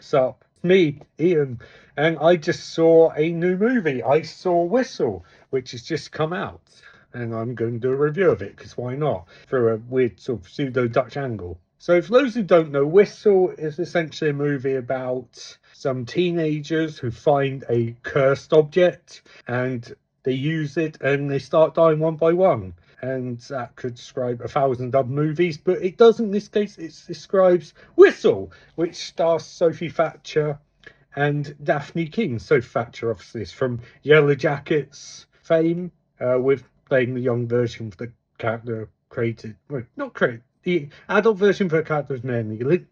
So, it's me, Ian, and I just saw a new movie. I saw Whistle, which has just come out, and I'm going to do a review of it because why not? Through a weird sort of pseudo Dutch angle. So, for those who don't know, Whistle is essentially a movie about some teenagers who find a cursed object and they use it and they start dying one by one. And that could describe 1,000 other movies, but it doesn't in this case. It describes Whistle, which stars Sophie Thatcher and Daphne King. Sophie Thatcher, obviously, is from Yellow Jackets fame, with playing the young version of the character created, well, not created, the adult version for the character is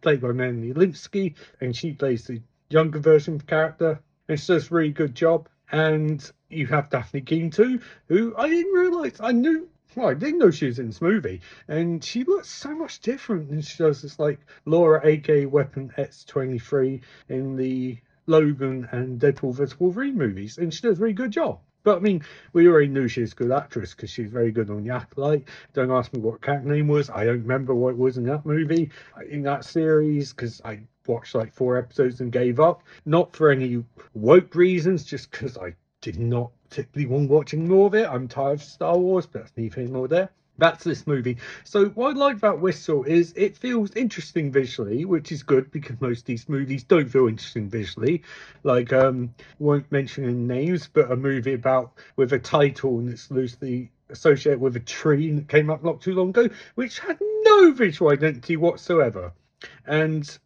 played by Melanie Linsky, and she plays the younger version of the character, and she does a really good job. And you have Daphne King too, who I didn't realise. I didn't know she was in this movie, and she looks so much different than she does as like Laura, aka Weapon X-23, in the Logan and Deadpool vs Wolverine movies, and she does a really good job. But I mean, we already knew she was a good actress because she's very good on The Acolyte. Don't ask me what her character name was. I don't remember what it was in that movie, in that series, because I watched like 4 episodes and gave up. Not for any woke reasons, just because I did not particularly want watching more of it. I'm tired of Star Wars, but that's neither here nor there. Back to this movie. So what I like about Whistle is it feels interesting visually, which is good because most of these movies don't feel interesting visually. Like won't mention any names, but a movie about with a title and it's loosely associated with a tree that came up not too long ago, which had no visual identity whatsoever. And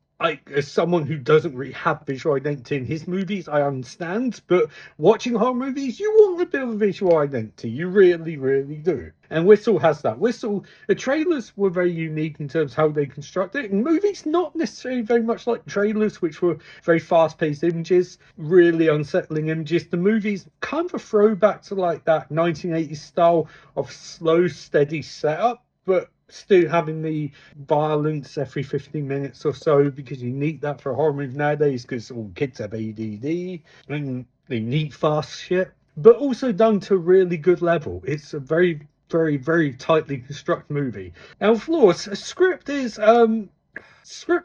as someone who doesn't really have visual identity in his movies, I understand. But watching horror movies, you want a bit of a visual identity. You really, really do. And Whistle has that. The trailers were very unique in terms of how they construct it. And movies, not necessarily very much like trailers, which were very fast-paced images, really unsettling images. The movies kind of a throwback to like that 1980s style of slow, steady setup, but still having the violence every 15 minutes or so because you need that for a horror movie nowadays because all kids have ADD and they need fast shit, but also done to a really good level. It's a very, very, very tightly constructed movie. Now, flaws, a script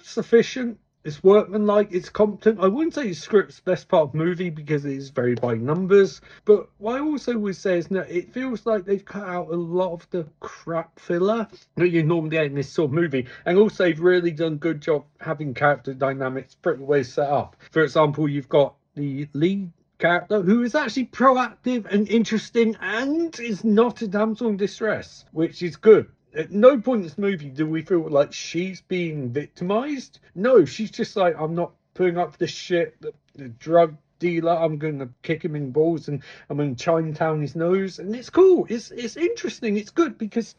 sufficient. It's workmanlike, it's competent. I wouldn't say the script's the best part of the movie because it is very by numbers. But what I also would say is that it feels like they've cut out a lot of the crap filler that you normally get in this sort of movie. And also they've really done a good job having character dynamics pretty well set up. For example, you've got the lead character who is actually proactive and interesting and is not a damsel in distress, which is good. At no point in this movie do we feel like she's being victimized. No, she's just like, I'm not putting up this shit. The drug dealer, I'm going to kick him in the balls and I'm going to Chinatown his nose. And it's cool. It's interesting. It's good because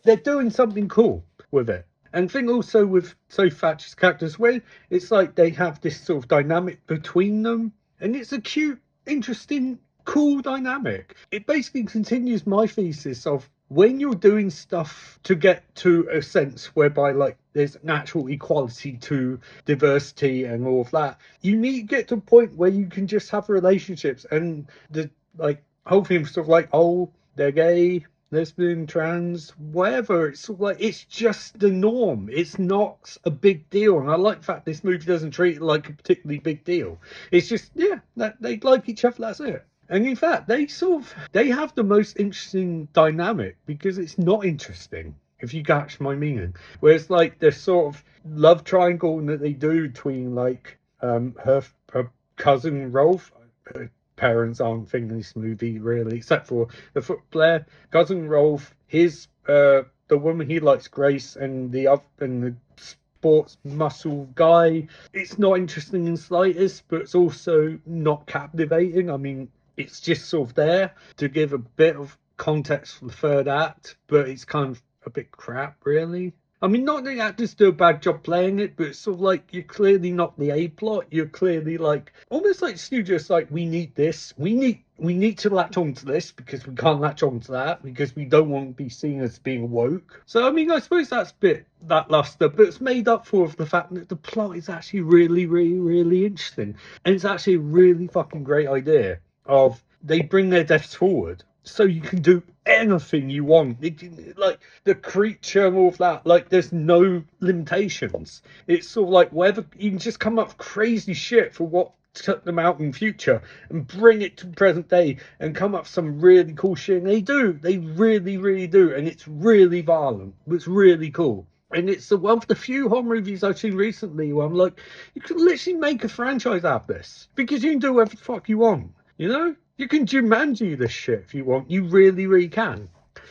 they're doing something cool with it. And thing also with Sophie Thatcher's characters, where it's like they have this sort of dynamic between them, and it's a cute, interesting, cool dynamic. It basically continues my thesis of when you're doing stuff to get to a sense whereby like there's natural equality to diversity and all of that, you need to get to a point where you can just have relationships and the like whole thing sort of like, oh, they're gay, lesbian, trans, whatever. It's sort of like it's just the norm. It's not a big deal, and I like the fact this movie doesn't treat it like a particularly big deal. It's just that they like each other. That's it. And in fact, they have the most interesting dynamic because it's not interesting. If you catch my meaning, whereas like the sort of love triangle that they do between like her cousin Rolf, parents aren't thinking this movie really, except for the foot Blair, cousin Rolf, his the woman he likes, Grace, and the sports muscle guy. It's not interesting in the slightest, but it's also not captivating. I mean, it's just sort of there to give a bit of context for the third act, but it's kind of a bit crap, really. I mean, not that the actors do a bad job playing it, but it's sort of like you're clearly not the A plot. You're clearly like almost like studios like we need this. We need to latch on to this because we can't latch on to that because we don't want to be seen as being woke. So I mean, I suppose that's a bit that luster, but it's made up for the fact that the plot is actually really, really, really interesting, and it's actually a really fucking great idea. Of they bring their deaths forward so you can do anything you want. Like the creature and all of that, like there's no limitations. It's sort of like whatever, you can just come up with crazy shit for what took them out in future and bring it to present day and come up with some really cool shit. And they really, really do. And it's really violent. It's really cool. And it's one of the few horror movies I've seen recently where I'm like, you can literally make a franchise out of this because you can do whatever the fuck you want, you know? You can Jumanji this shit if you want. You really, really can.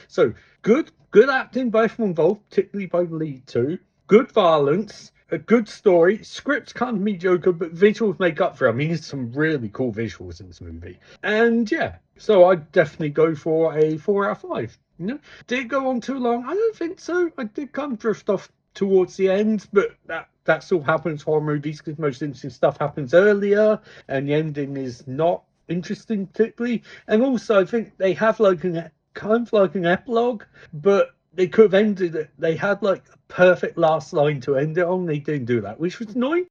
So good acting by everyone involved, particularly by the lead too. Good violence, a good story. Script's kind of mediocre, but visuals make up for it. I mean, there's some really cool visuals in this movie. And yeah, so I'd definitely go for a 4 out of 5. You know, did it go on too long? I don't think so. I did kind of drift off towards the end, but that sort of happens horror movies because most interesting stuff happens earlier, and the ending is not interesting particularly. And also, I think they have like kind of like an epilogue, but they could have ended it. They had like a perfect last line to end it on. They didn't do that, which was annoying.